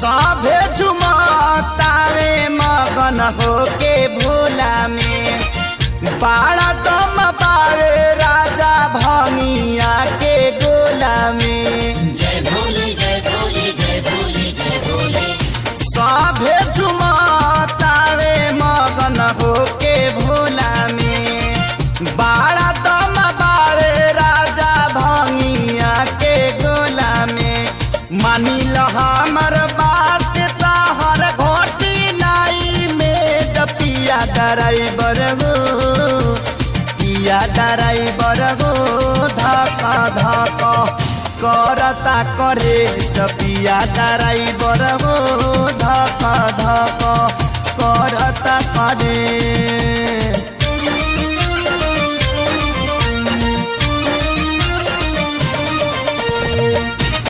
सभे झुमतावे मगन होके भोला में बाड़ा दम पावे राजा भंगिया के गोला में। जय भोले जय भोले जय भोले जय भोले। सभे झुमतावे मगन होके भोला में बाड़ा दम पावे राजा भंगिया के गोला में। मानी ल हमर बात तहर घोटी नाई में जपिया ड्राइवर गो पिया ड्राइवर गो धक धक करता करे जपिया ड्राइवर गो धक धक करता करे।